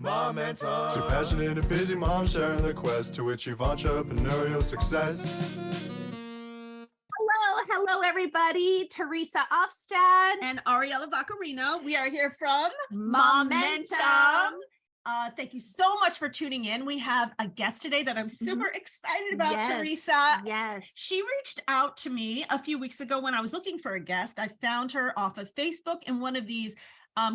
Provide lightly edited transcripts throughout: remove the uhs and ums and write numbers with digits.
Mom and Tom. Two passionate and busy moms sharing their quest to achieve entrepreneurial success. Hello, everybody. Theresa Ofstad and Ariella Vaccarino. We are here from Momentum. Thank you so much for tuning in. We have a guest today that I'm super excited about, Theresa. Yes. She reached out to me a few weeks ago when I was looking for a guest. I found her off of Facebook in one of these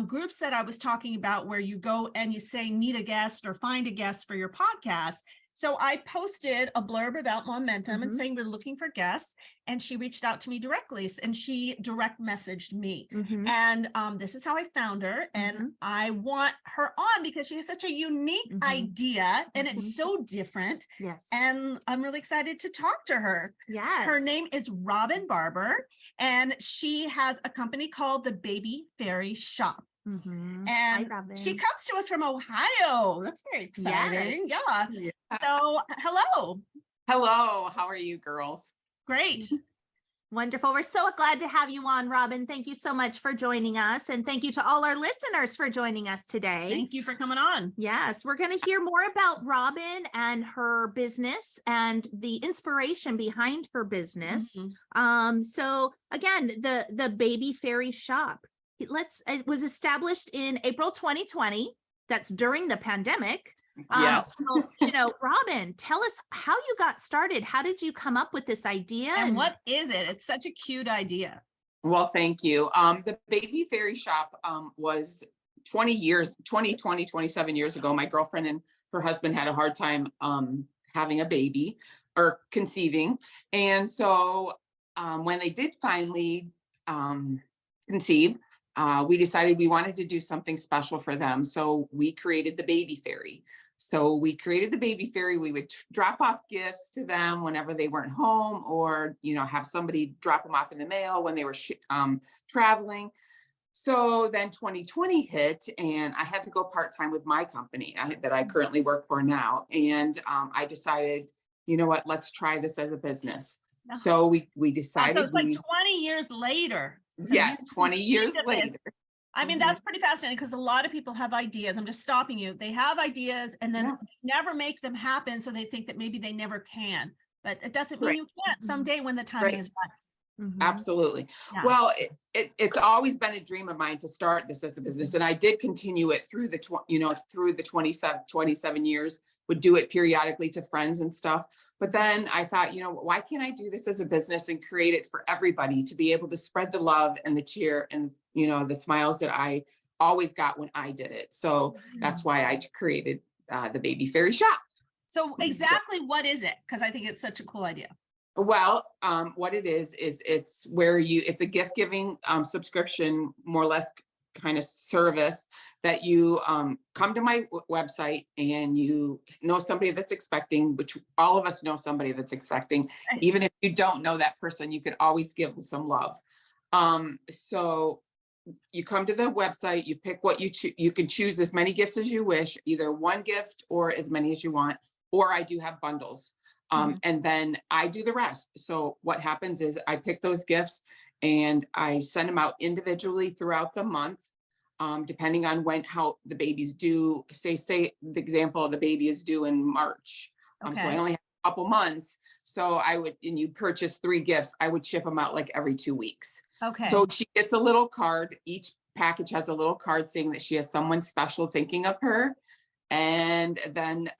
groups that I was talking about where you go and you say, need a guest or find a guest for your podcast. So I posted a blurb about Momentum and saying we're looking for guests, and she reached out to me directly, and she direct messaged me. And this is how I found her, and I want her on because she has such a unique idea, and it's so different. Yes. And I'm really excited to talk to her. Yes. Her name is Robin Barber, and she has a company called the Baby Fairy Shoppe. And she comes to us from Ohio. That's very exciting. Yes. Yeah. So hello. How are you girls? Great. Wonderful. We're so glad to have you on, Robin. Thank you so much for joining us. And thank you to all our listeners for joining us today. Thank you for coming on. Yes, we're going to hear more about Robin and her business and the inspiration behind her business. So again, the Baby Fairy Shoppe. It was established in April 2020. That's during the pandemic. Yes. So, Robin, tell us how you got started. How did you come up with this idea? And what is it? It's such a cute idea. Well, thank you. The Baby Fairy Shoppe was 27 years ago. My girlfriend and her husband had a hard time having a baby or conceiving. And so when they did finally conceive, we decided we wanted to do something special for them. So we created the Baby Fairy. So we created the Baby Fairy. We would drop off gifts to them whenever they weren't home, or, have somebody drop them off in the mail when they were traveling. So then 2020 hit, and I had to go part-time with my company that I currently work for now. And I decided, you know what, let's try this as a business. So we decided. So it's like 20 years later. So yes, 20 years later. I mean, that's pretty fascinating because a lot of people have ideas. I'm just stopping you. They have ideas and then never make them happen. So they think that maybe they never can, but it doesn't mean you can't someday when the timing is right. Absolutely. Well, it's always been a dream of mine to start this as a business. And I did continue it through the 27 years, would do it periodically to friends and stuff. But then I thought, why can't I do this as a business and create it for everybody to be able to spread the love and the cheer and, the smiles that I always got when I did it. So that's why I created the Baby Fairy Shoppe. So exactly what is it? Because I think it's such a cool idea. Well, what it is it's where it's a gift giving subscription, more or less kind of service that you come to my website and you know somebody that's expecting, which all of us know somebody that's expecting. Even if you don't know that person, you can always give them some love. So you come to the website, you pick what you can choose as many gifts as you wish, either one gift or as many as you want, or I do have bundles. And then I do the rest. So what happens is I pick those gifts and I send them out individually throughout the month, depending on how the baby's due. Say the example, the baby is due in March. So I only have a couple months. So and you purchase 3 gifts, I would ship them out like every 2 weeks. Okay. So she gets a little card. Each package has a little card saying that she has someone special thinking of her. And then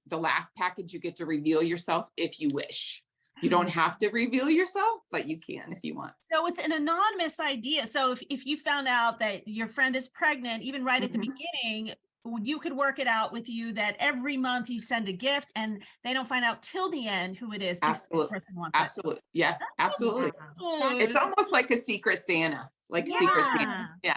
the last package, you get to reveal yourself if you wish. You don't have to reveal yourself, but you can if you want. So it's an anonymous idea. So if you found out that your friend is pregnant, even right at the beginning, you could work it out with you that every month you send a gift and they don't find out till the end who it is. Absolutely. If the person wants absolutely. It. Yes, absolutely. Oh, it's almost like a secret Santa, Secret Santa. Yeah.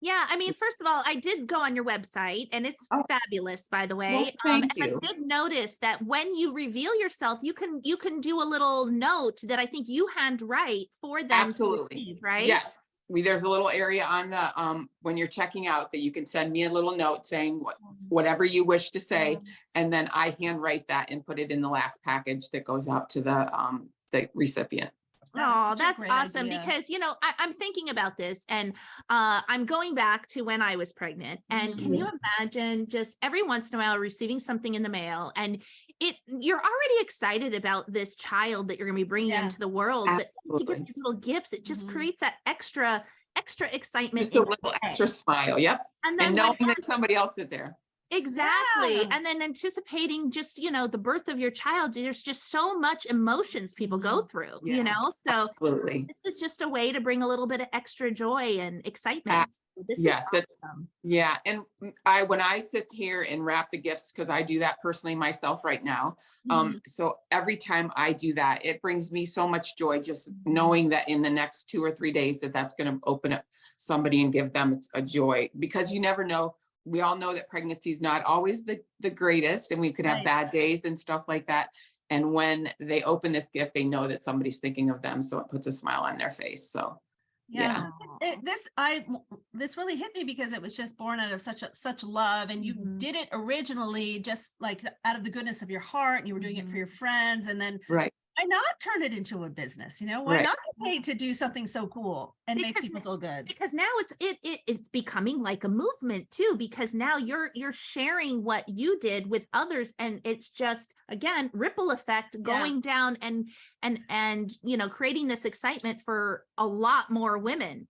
Yeah, I mean, first of all, I did go on your website and it's fabulous, by the way. Well, thank you. I did notice that when you reveal yourself, you can do a little note that I think you handwrite for them. Absolutely. To receive, right? Yes. There's a little area on the when you're checking out that you can send me a little note saying whatever you wish to say, and then I handwrite that and put it in the last package that goes out to the recipient. Oh, such a that's great awesome idea. because, I'm thinking about this and I'm going back to when I was pregnant. And can you imagine just every once in a while receiving something in the mail and you're already excited about this child that you're going to be bringing Yeah. into the world, but to get Absolutely. these little gifts, it just Mhm. creates that extra excitement. Just a in your little day. extra smile. Yep. And And then when knowing that somebody else is there. exactly. Yeah. And then anticipating just, the birth of your child, there's just so much emotions people go through, Yes, so absolutely. this is just a way to bring a little bit of extra joy and excitement. This is Yes, awesome. yeah. And when I sit here and wrap the gifts, because I do that personally myself right now. So every time I do that, it brings me so much joy just knowing that in the next 2 or 3 days that's going to open up somebody and give them a joy, because you never know. We all know that pregnancy is not always the greatest, and we could have Right. bad days and stuff like that. And when they open this gift, they know that somebody's thinking of them. So it puts a smile on their face. So Yes, yeah. this really hit me because it was just born out of such love, and you did it originally just like out of the goodness of your heart, and you were doing it for your friends, and then Right. why not turn it into a business? Why Right. not get paid to do something so cool and make Because people feel good? because now it's becoming like a movement too, because now you're sharing what you did with others, and it's just again ripple effect going down and creating this excitement for a lot more women.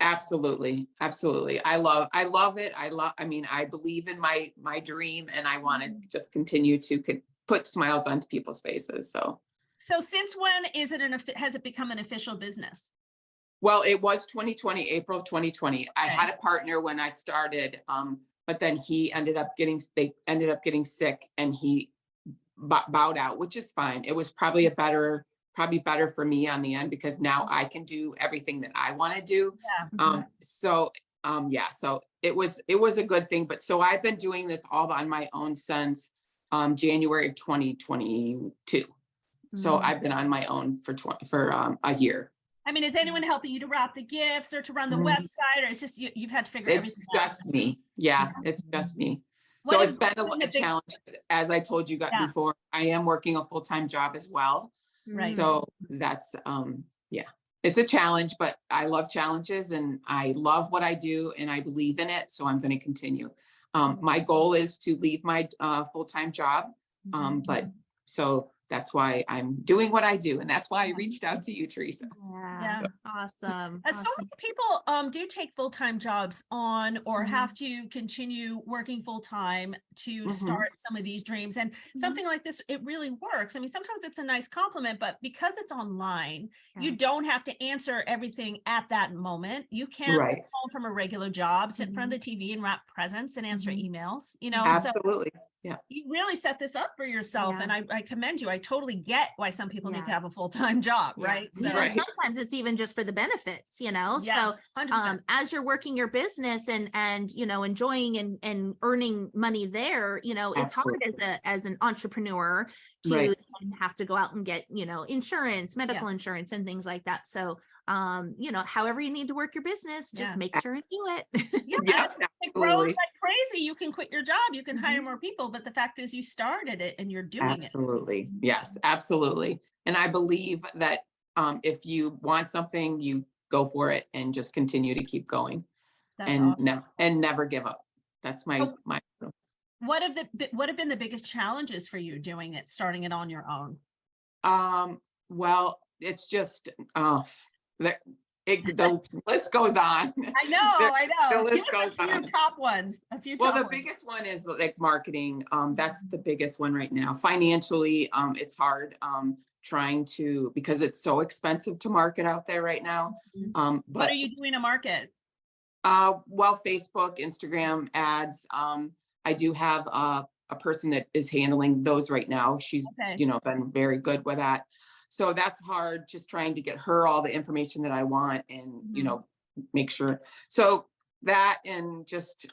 Absolutely. Absolutely. I love it. I mean, I believe in my dream, and I want to just continue to put smiles onto people's faces. So since when has it become an official business? Well, it was 2020, April of 2020. I Okay. had a partner when I started, but then they ended up getting sick, and he bowed out, which is fine. It was probably better for me on the end, because now I can do everything that I want to do. Yeah. So it was a good thing. But so I've been doing this all on my own since January of 2022. So I've been on my own for a year. I mean, is anyone helping you to wrap the gifts or to run the Mhm. website, or it's just you've had to figure It's everything out? just me. Yeah, it's just me. What So have it's been been the a big- challenge. As I told you Yeah. before, I am working a full-time job as well. Right. So that's it's a challenge, but I love challenges, and I love what I do, and I believe in it. So I'm going to continue. My goal is to leave my full-time job. But so that's why I'm doing what I do. And that's why I reached out to you, Theresa. Yeah. Awesome. So many people do take full-time jobs on, or have to continue working full-time to start some of these dreams. And something like this, it really works. I mean, sometimes it's a nice compliment, but because it's online, you don't have to answer everything at that moment. You can Right. come home from a regular job, sit in front of the TV and wrap presents and answer emails, Absolutely. So you really set this up for yourself. Yeah. And I commend you. I totally get why some people need to have a full-time job, right? So Right. Sometimes it's even just for the benefits, Yeah, so 100%. as you're working your business and enjoying and earning money there, it's hard as an entrepreneur to Right. have to go out and get insurance, medical insurance, and things like that. So however you need to work your business, just make sure and do it. It grows like crazy. You can quit your job, you can hire more people, but the fact is you started it and you're doing Absolutely. Yes, absolutely. And I believe that if you want something, you go for it and just continue to keep going. That's and awesome. never give up. That's my What have been the biggest challenges for you doing it, starting it on your own? Well, it's just the list goes on. I know. The Give list us goes a few on. top ones. Well, the biggest one is like marketing. That's the biggest one right now. Financially, it's hard because it's so expensive to market out there right now. What But are you doing to market? well, Facebook, Instagram ads. I do have a person that is handling those right now. She's been very good with that. So that's hard, just trying to get her all the information that I want and make sure. So that, and just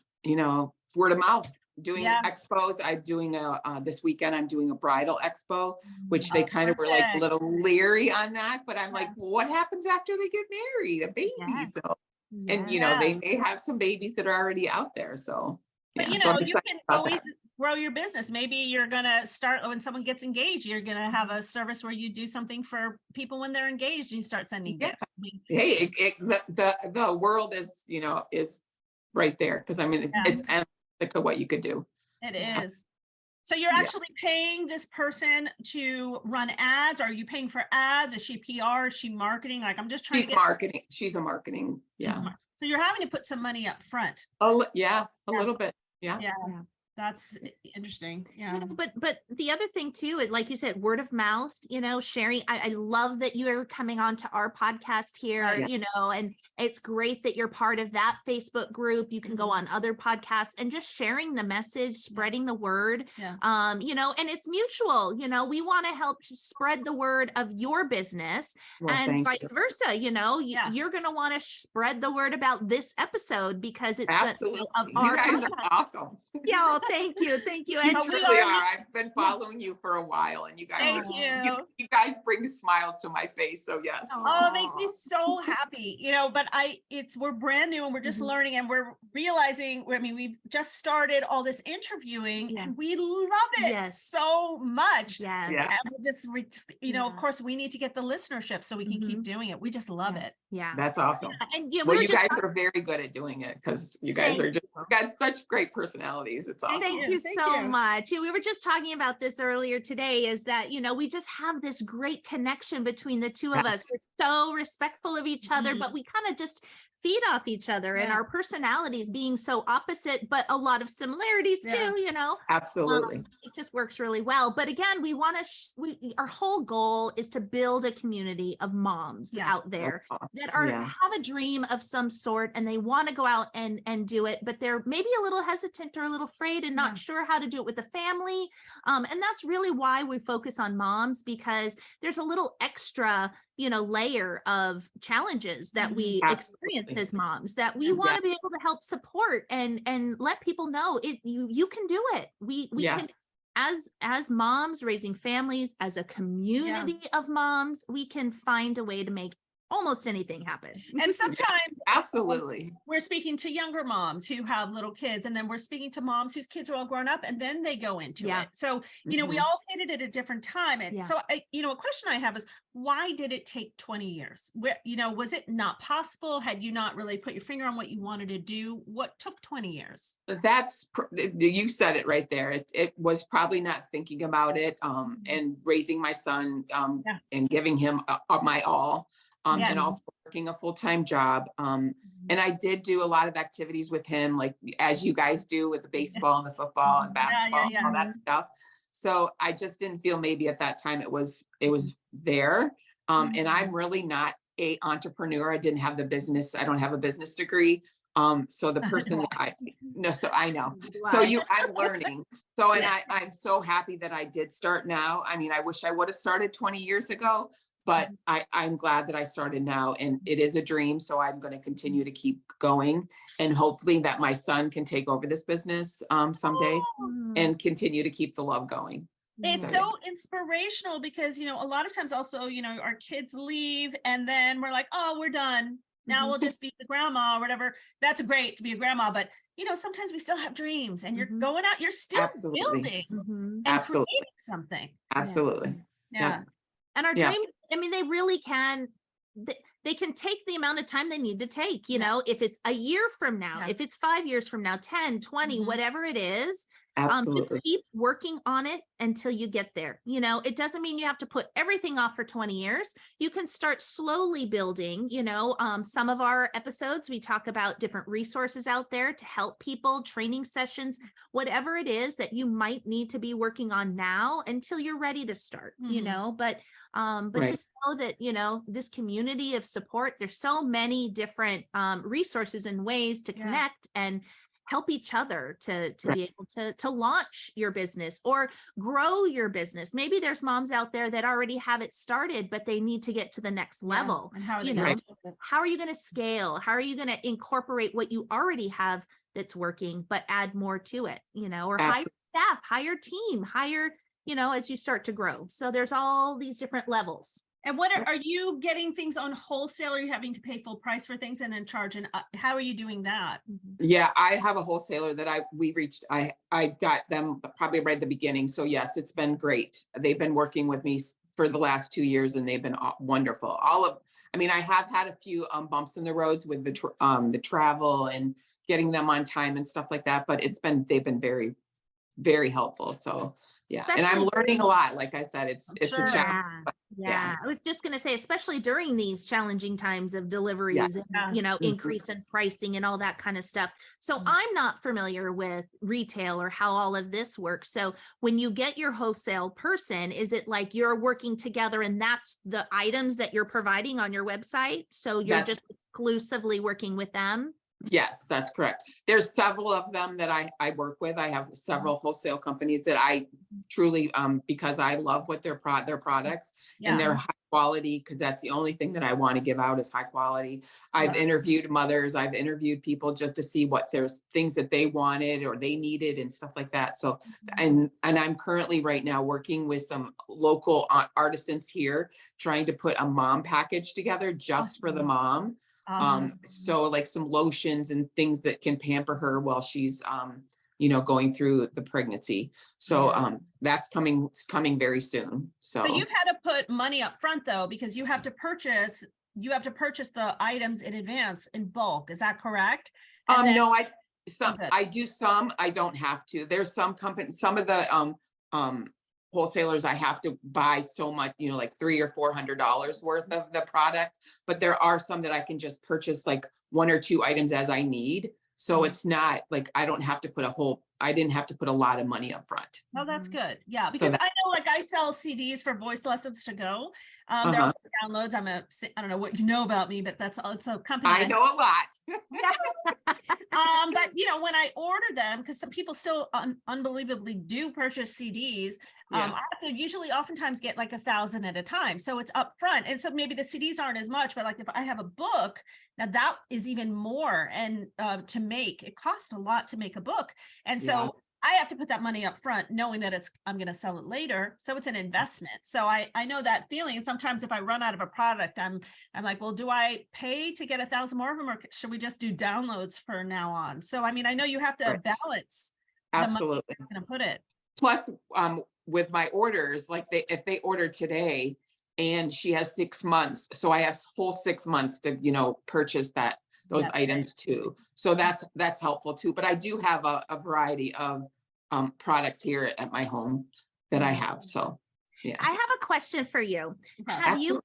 word of mouth. Doing expos. I'm doing this weekend I'm doing a bridal expo, which they kind of were like a little leery on that, but I'm like, well, what happens after they get married? A baby. Yes. So and they may have some babies that are already out there. So But so I'm you excited can about always that. grow your business. Maybe you're going to start when someone gets engaged, you're going to have a service where you do something for people when they're engaged and you start sending Yeah. gifts. I mean, Hey, the world is, is right there. Cause I mean, it's endless. Look at what you could do. it is. So you're actually paying this person to run ads? Are you paying for ads? Is she PR? Is she marketing? Like, I'm just trying She's to get. marketing. She's a marketing. Yeah. So you're having to put some money up front. Oh, yeah. A little bit. Yeah. Yeah. That's interesting. Yeah. But the other thing too, like you said, word of mouth, sharing. I love that you are coming on to our podcast here, and it's great that you're part of that Facebook group. You can go on other podcasts and just sharing the message, spreading the word, and it's mutual. We want to help spread the word of your business, and vice versa. You're going to want to spread the word about this episode because it's absolutely of you our guys podcast. are awesome. Yeah, well, thank you. You And truly are. I've been following you for a while, and you guys you guys bring smiles to my face. So yes. Oh, it makes me so happy, but we're brand new and we're just learning and we're realizing, I mean, we've just started all this interviewing and we love it so much. Yes. Yeah. And we just of course we need to get the listenership so we can keep doing it. We just love it. Yeah. That's awesome. And well, you guys are very good at doing it because you guys are just got such great personalities. It's awesome. Thank you so much. We were just talking about this earlier today, is that, we just have this great connection between the two of us. We're so respectful of each other, but we kind of just feed off each other and our personalities being so opposite, but a lot of similarities too, Absolutely. It just works really well. But again, we want to, our whole goal is to build a community of moms out there that have a dream of some sort and they want to go out and do it, but they're maybe a little hesitant or a little afraid and not sure how to do it with the family. And that's really why we focus on moms, because there's a little extra layer of challenges that we experience as moms that we want to be able to help support and let people know you can do it. We can, as moms raising families, as a community of moms, we can find a way to make almost anything happen. And sometimes absolutely we're speaking to younger moms who have little kids, and then we're speaking to moms whose kids are all grown up and then they go into it. So, we all hit it at a different time. And so, a question I have is, why did it take 20 years? Where, was it not possible? Had you not really put your finger on what you wanted to do? What took 20 years? You said it right there. It was probably not thinking about it and raising my son and giving him my all. And also working a full-time job. And I did do a lot of activities with him, like as you guys do with the baseball and the football and basketball and all that stuff. So I just didn't feel maybe at that time it was there. And I'm really not a entrepreneur. I didn't have the business. I don't have a business degree. So the person so I know. So I'm learning. So, and I'm so happy that I did start now. I mean, I wish I would have started 20 years ago. But I'm glad that I started now, and it is a dream. So I'm going to continue to keep going, and hopefully that my son can take over this business someday and continue to keep the love going. It's so inspirational because, a lot of times also, our kids leave and then we're like, oh, we're done. Now we'll just be the grandma or whatever. That's great to be a grandma, but sometimes we still have dreams, and you're going out, you're still building and creating something. Absolutely. Yeah. And our dreams, I mean, they really can, they can take the amount of time they need to take, if it's a year from now, if it's 5 years from now, 10, 20, whatever it is, absolutely. Keep working on it until you get there. It doesn't mean you have to put everything off for 20 years. You can start slowly building, some of our episodes, we talk about different resources out there to help people, training sessions, whatever it is that you might need to be working on now until you're ready to start, but just know that, this community of support, there's so many different resources and ways to connect and help each other to be able to launch your business or grow your business. Maybe there's moms out there that already have it started, but they need to get to the next level. And how are they how are you going to scale? How are you going to incorporate what you already have that's working, but add more to it, or hire staff, hire team, hire, as you start to grow. So there's all these different levels. And what are you getting things on wholesale? Are you having to pay full price for things and then charging? How are you doing that? Yeah, I have a wholesaler that I got them probably right at the beginning. So yes, it's been great. They've been working with me for the last 2 years and they've been wonderful. I mean, I have had a few bumps in the roads with the travel and getting them on time and stuff like that, but they've been very, very helpful. So yeah, and I'm Especially learning a lot. Like I said, it's a Sure. challenge. Yeah. Yeah. I was just going to say, especially during these challenging times of deliveries Yes. and, Yeah. you know, Mhm. increase in pricing and all that kind of stuff. So Mhm. I'm not familiar with retail or how all of this works. So when you get your wholesale person, is it like you're working together and that's the items that you're providing on your website? So you're That's- just exclusively working with them? Yes, that's correct. There's several of them that I work with. I have several wholesale companies that I truly, because I love what their products and they're high quality, because that's the only thing that I want to give out is high quality. I've interviewed mothers, I've interviewed people just to see what there's things that they wanted or they needed and stuff like that. So, and I'm currently right now working with some local artisans here, trying to put a mom package together just for the mom. Awesome. So like some lotions and things that can pamper her while she's going through the pregnancy. So that's coming very soon. So you've had to put money up front though, because you have to purchase the items in advance in bulk. Is that correct? And then- No, Okay. I do some, I don't have to. There's some companies, some of the wholesalers, I have to buy so much, like $300 or $400 worth of the product, but there are some that I can just purchase like 1 or 2 items as I need. So it's not like I didn't have to put a lot of money up front. Oh, that's good. Yeah, because I know like I sell CDs for voice lessons to go. They're also downloads. I don't know what you know about me, but it's a company. I know a lot. But when I order them, because some people still unbelievably do purchase CDs, I have to usually oftentimes get like 1,000 at a time. So it's upfront. And so maybe the CDs aren't as much, but like if I have a book, now that is even more. And to make, it costs a lot to make a book. And so I have to put that money up front, knowing that I'm going to sell it later. So it's an investment. So I know that feeling. And sometimes if I run out of a product, I'm like, well, do I pay to get 1,000 more of them, or should we just do downloads for now on? So, I mean, I know you have to balance. Absolutely. The money to put it. Plus, with my orders, like if they order today and she has 6 months, so I have whole 6 months to, purchase those items too. So that's helpful too. But I do have a variety of products here at my home that I have. So yeah. I have a question for you. Have you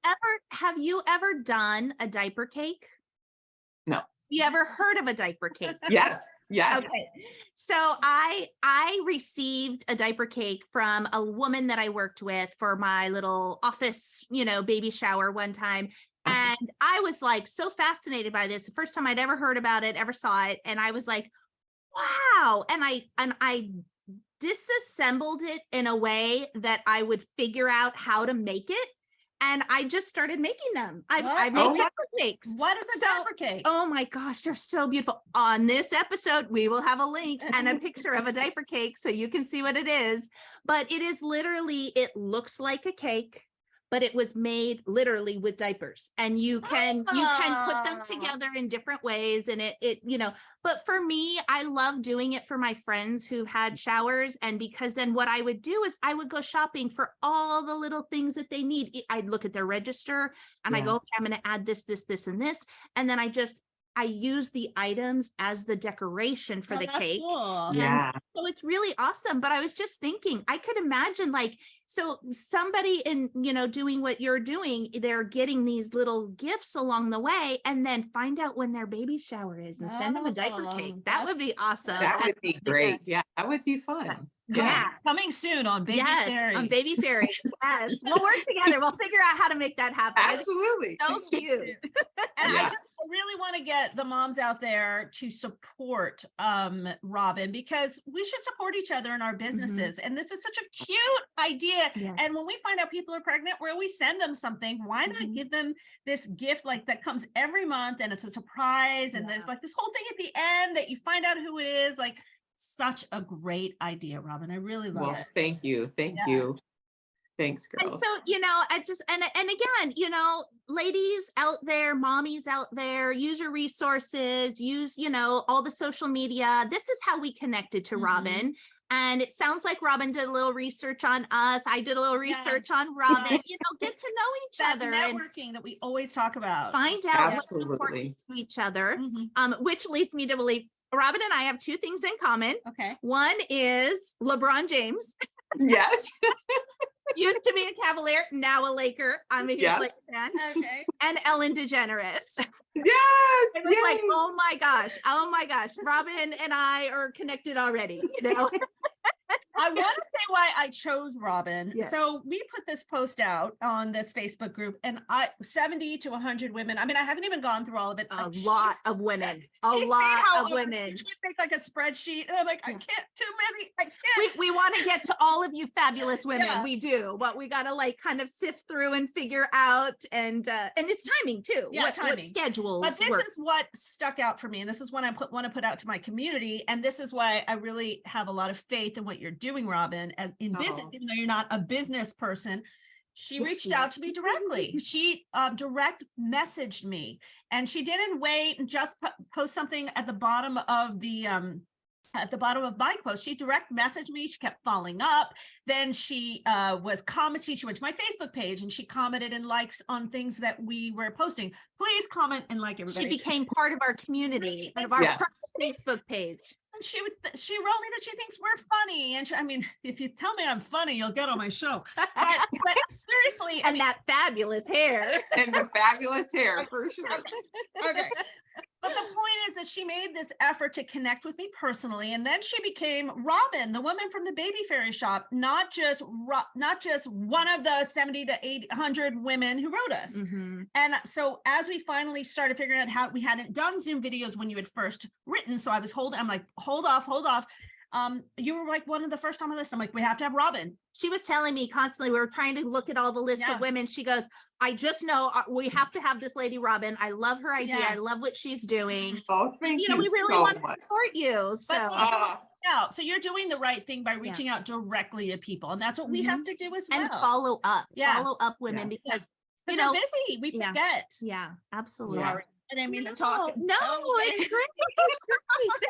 ever done a diaper cake? No. You ever heard of a diaper cake? Yes. Okay. So I received a diaper cake from a woman that I worked with for my little office, baby shower one time. And I was like so fascinated by this. The first time I'd ever heard about it, ever saw it. And I was like, wow. And I disassembled it in a way that I would figure out how to make it. And I just started making them. I make diaper cakes. What is a diaper cake? Oh my gosh, they're so beautiful. On this episode, we will have a link and a picture of a diaper cake so you can see what it is. But it is literally, it looks like a cake, but it was made literally with diapers. And you can put them together in different ways. And but for me, I love doing it for my friends who had showers. And because then what I would do is I would go shopping for all the little things that they need. I'd look at their register and I go, okay, I'm going to add this, and this. And then I use the items as the decoration for the cake. Cool. Yeah. So it's really awesome. But I was just thinking, I could imagine so somebody in, doing what you're doing, they're getting these little gifts along the way and then find out when their baby shower is and send them a diaper cake. That would be awesome. That would be great. Yeah, that would be fun. Yeah. Coming soon on Baby Fairy. On Baby Fairy. Yes. We'll work together. We'll figure out how to make that happen. Absolutely. So cute. And I really want to get the moms out there to support Robin, because we should support each other in our businesses. And this is such a cute idea. Yes. And when we find out people are pregnant, where we send them something, why not give them this gift that comes every month and it's a surprise and there's this whole thing at the end that you find out who it is. Such a great idea, Robin. I really love it. Thank you. Thank you. Thanks, And girls. so, I just, and again, ladies out there, mommies out there, use your resources, use, all the social media. This is how we connected to Robin. And it sounds like Robin did a little research on us. I did a little research on Robin, get to know each That other and networking that we always talk about. find out what's Absolutely. important to each other. Mhm. Which leads me to believe Robin and I have two things in common. Okay. One is LeBron James. Yes. Used to be a Cavalier, now a Laker. I'm a huge Yes. Laker fan. Okay. And Ellen DeGeneres. Yes. It was like, yay. oh my gosh, Robin and I are connected already, I want to say why I chose Robin. Yes. So we put this post out on this Facebook group, and 70 to 100 women. I mean, I haven't even gone through all of it. A but lot of women, a she's seen lot how of women. She would make like a spreadsheet, and I'm like, I can't, too many, I can't. We want to get to all of you fabulous women. Yeah. We do, but we got to kind of sift through and figure out, and it's timing too. Yeah, what timing. schedules But this work. is what stuck out for me, and this is what I want to put out to my community, and this is why I really have a lot of faith in what you're doing, Robin, as in business, Oh. even though you're not a business person. She Yes, reached she out is. to me directly. She direct messaged me, and she didn't wait and just post something at the bottom of the my post. She direct messaged me. She kept following up. Then she was commenting. She went to my Facebook page and she commented and likes on things that we were posting. Please comment and like everybody. She became part of our community, part of our Yes. private Facebook page. And she wrote me that she thinks we're funny. And I mean, if you tell me I'm funny, you'll get on my show. But seriously, And that fabulous hair. And the fabulous hair for sure. okay. But the point is that she made this effort to connect with me personally, and then she became Robin, the woman from the Baby Fairy Shop, not just one of the 70 to 800 women who wrote us. Mhm. And so as we finally started figuring out how we hadn't done Zoom videos when you had first written, so I'm like, hold off. You were like one of the first on my list. I'm like, we have to have Robin. She was telling me constantly, we were trying to look at all the list Yeah. of women. She goes, I just know we have to have this lady Robin. I love her idea. Yeah. I love what she's doing. Oh, thank you We really so want to much. support you. So But Ah, out. So you're doing the right thing by reaching out directly to people. And that's what we have to do as well. and follow up, Yeah. follow up women Yeah. because Because you know, we're busy. We yeah. forget. yeah, absolutely. Sorry. I didn't mean to talk. No, it's great. It's great.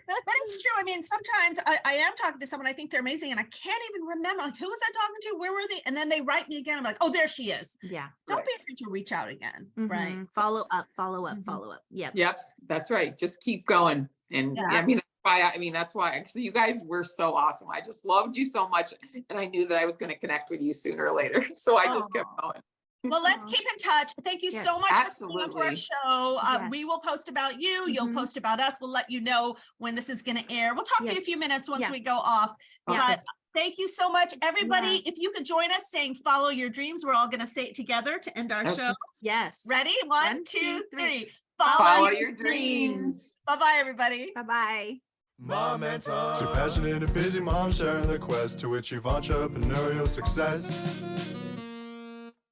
But it's true. I mean, sometimes I am talking to someone, I think they're amazing, and I can't even remember, like, who was I talking to? Where were they? And then they write me again. I'm like, oh, there she is. Yeah. Don't Right. be afraid to reach out again. Right. Mhm. Follow up, Mhm. follow up. Yep. Yep, that's right. Just keep going. And Yeah. that's why, because you guys were so awesome. I just loved you so much. And I knew that I was going to connect with you sooner or later. So I just kept going. Well, let's Aw. keep in touch. Thank you Yes, so much for coming to our absolutely. show. We Yes. will post about you. You'll Mhm. post about us. We'll let you know when this is going to air. We'll talk to you in a Yes. few minutes once Yeah. we go off. Yeah. But thank you so much, everybody. Yes. If you could join us saying follow your dreams, we're all going to say it together to end our Okay. show. Yes. Ready? One, One, two, two, three. three. Follow your dreams. Bye-bye, everybody. Bye-bye. Mom and Tom. Two passionate and busy moms sharing the quest to achieve entrepreneurial success.